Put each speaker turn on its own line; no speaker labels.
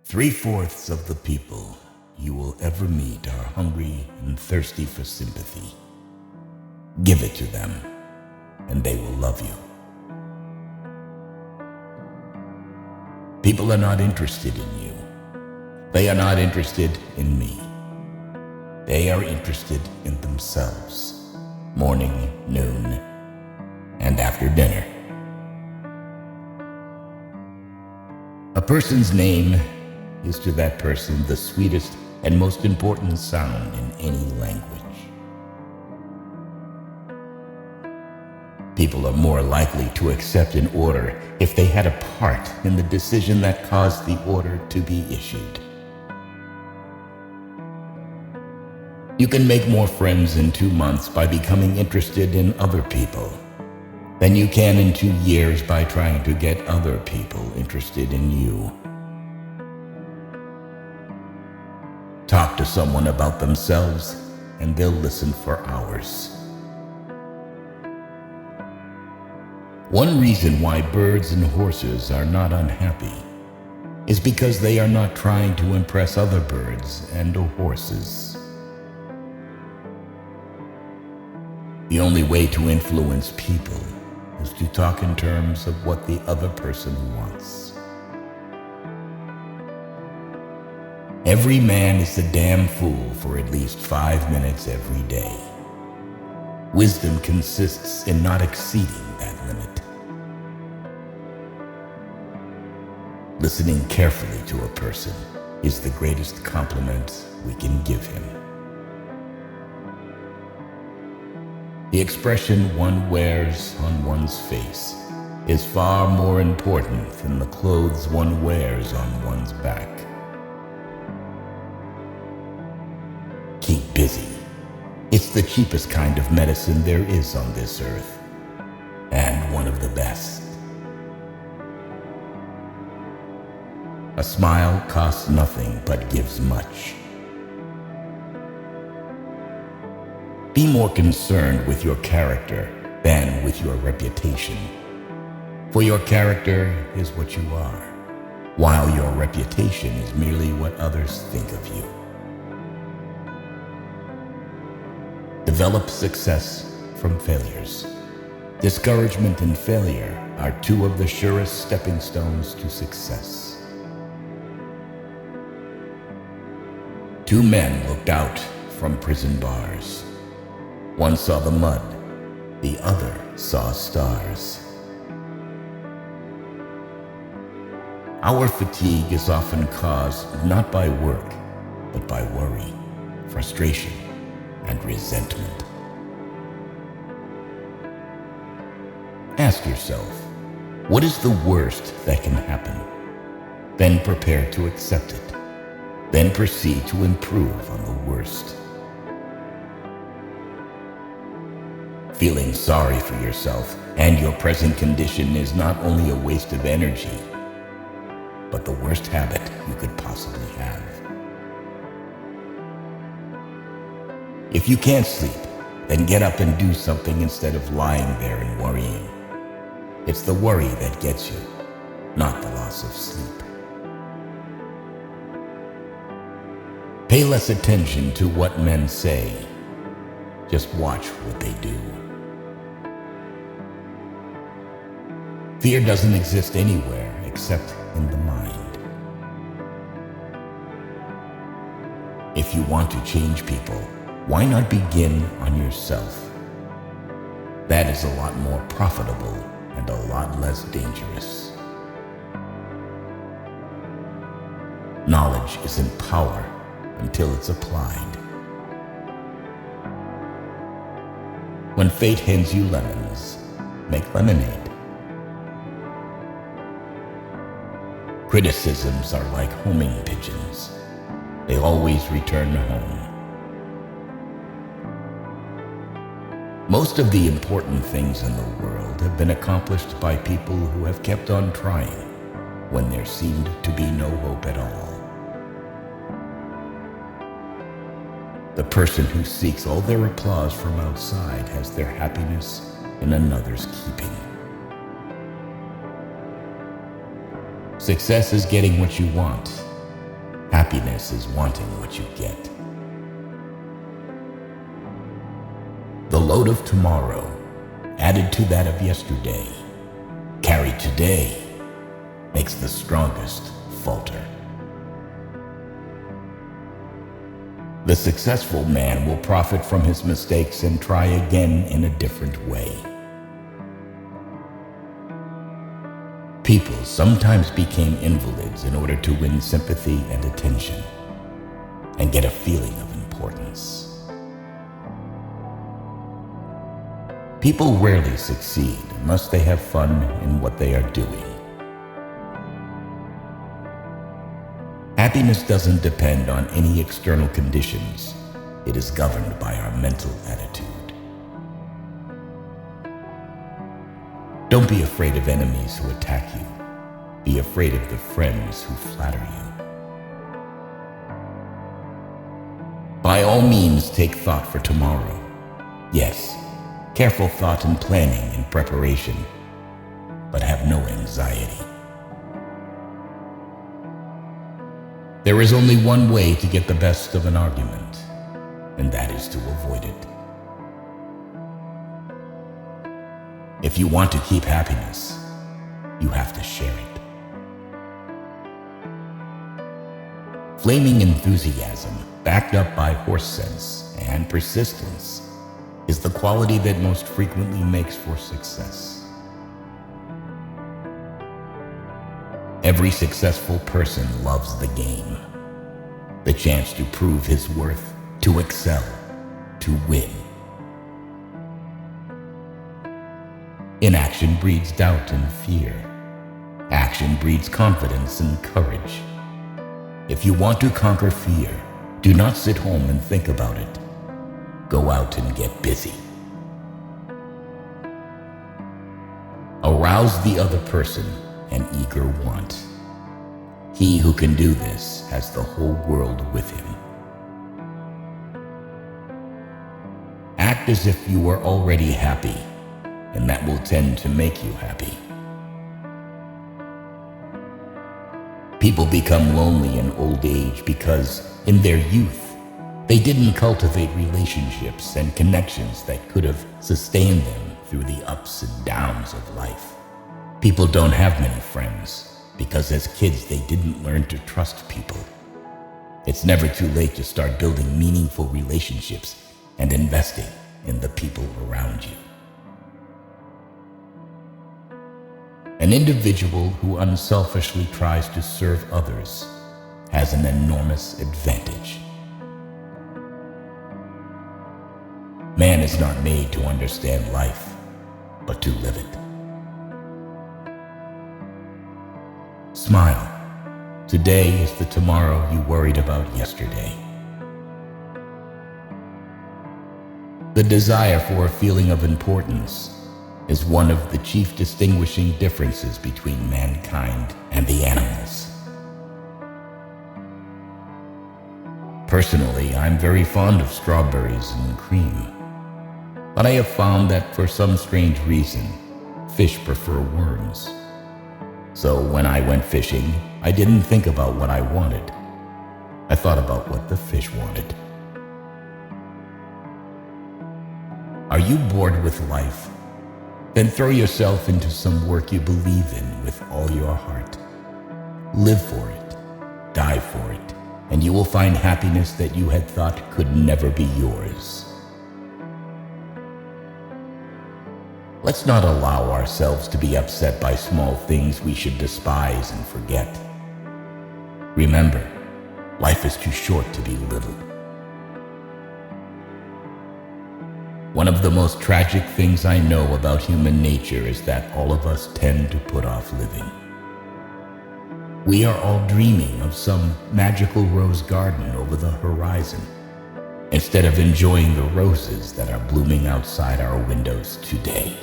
3/4 of the people you will ever meet are hungry and thirsty for sympathy. Give it to them, and they will love you. People are not interested in you. They are not interested in me. They are interested in themselves, morning, noon, and after dinner. A person's name is to that person the sweetest and most important sound in any language. People are more likely to accept an order if they had a part in the decision that caused the order to be issued. You can make more friends in 2 months by becoming interested in other people than you can in 2 years by trying to get other people interested in you. Talk to someone about themselves, and they'll listen for hours. One reason why birds and horses are not unhappy is because they are not trying to impress other birds and horses. The only way to influence people is to talk in terms of what the other person wants. Every man is a damn fool for at least 5 minutes every day. Wisdom consists in not exceeding that limit. Listening carefully to a person is the greatest compliment we can give him. The expression one wears on one's face is far more important than the clothes one wears on one's back. Keep busy. It's the cheapest kind of medicine there is on this earth, and one of the best. A smile costs nothing but gives much. Be more concerned with your character than with your reputation. For your character is what you are, while your reputation is merely what others think of you. Develop success from failures. Discouragement and failure are 2 of the surest stepping stones to success. 2 men looked out from prison bars. One saw the mud, the other saw stars. Our fatigue is often caused not by work, but by worry, frustration, and resentment. Ask yourself, what is the worst that can happen? Then prepare to accept it. Then proceed to improve on the worst. Feeling sorry for yourself and your present condition is not only a waste of energy, but the worst habit you could possibly have. If you can't sleep, then get up and do something instead of lying there and worrying. It's the worry that gets you, not the loss of sleep. Pay less attention to what men say. Just watch what they do. Fear doesn't exist anywhere except in the mind. If you want to change people, why not begin on yourself? That is a lot more profitable and a lot less dangerous. Knowledge isn't power until it's applied. When fate hands you lemons, make lemonade. Criticisms are like homing pigeons. They always return home. Most of the important things in the world have been accomplished by people who have kept on trying when there seemed to be no hope at all. The person who seeks all their applause from outside has their happiness in another's keeping. Success is getting what you want, Happiness is wanting what you get. The load of tomorrow, added to that of yesterday, carried today, makes the strongest falter. The successful man will profit from his mistakes and try again in a different way. People sometimes became invalids in order to win sympathy and attention and get a feeling of importance. People rarely succeed unless they have fun in what they are doing. Happiness doesn't depend on any external conditions. It is governed by our mental attitude. Don't be afraid of enemies who attack you. Be afraid of the friends who flatter you. By all means, take thought for tomorrow. Yes, careful thought and planning and preparation, but have no anxiety. There is only one way to get the best of an argument, and that is to avoid it. If you want to keep happiness, you have to share it. Flaming enthusiasm, backed up by horse sense and persistence, is the quality that most frequently makes for success. Every successful person loves the game, the chance to prove his worth, to excel, to win. Inaction breeds doubt and fear. Action breeds confidence and courage. If you want to conquer fear, do not sit home and think about it. Go out and get busy. Arouse the other person an eager want. He who can do this has the whole world with him. Act as if you were already happy, and that will tend to make you happy. People become lonely in old age because, in their youth, they didn't cultivate relationships and connections that could have sustained them through the ups and downs of life. People don't have many friends because as kids they didn't learn to trust people. It's never too late to start building meaningful relationships and investing in the people around you. An individual who unselfishly tries to serve others has an enormous advantage. Man is not made to understand life, but to live it. Smile. Today is the tomorrow you worried about yesterday. The desire for a feeling of importance is one of the chief distinguishing differences between mankind and the animals. Personally, I'm very fond of strawberries and cream, but I have found that for some strange reason, fish prefer worms. So when I went fishing, I didn't think about what I wanted. I thought about what the fish wanted. Are you bored with life? Then throw yourself into some work you believe in with all your heart. Live for it, die for it, and you will find happiness that you had thought could never be yours. Let's not allow ourselves to be upset by small things we should despise and forget. Remember, life is too short to be little. One of the most tragic things I know about human nature is that all of us tend to put off living. We are all dreaming of some magical rose garden over the horizon, instead of enjoying the roses that are blooming outside our windows today.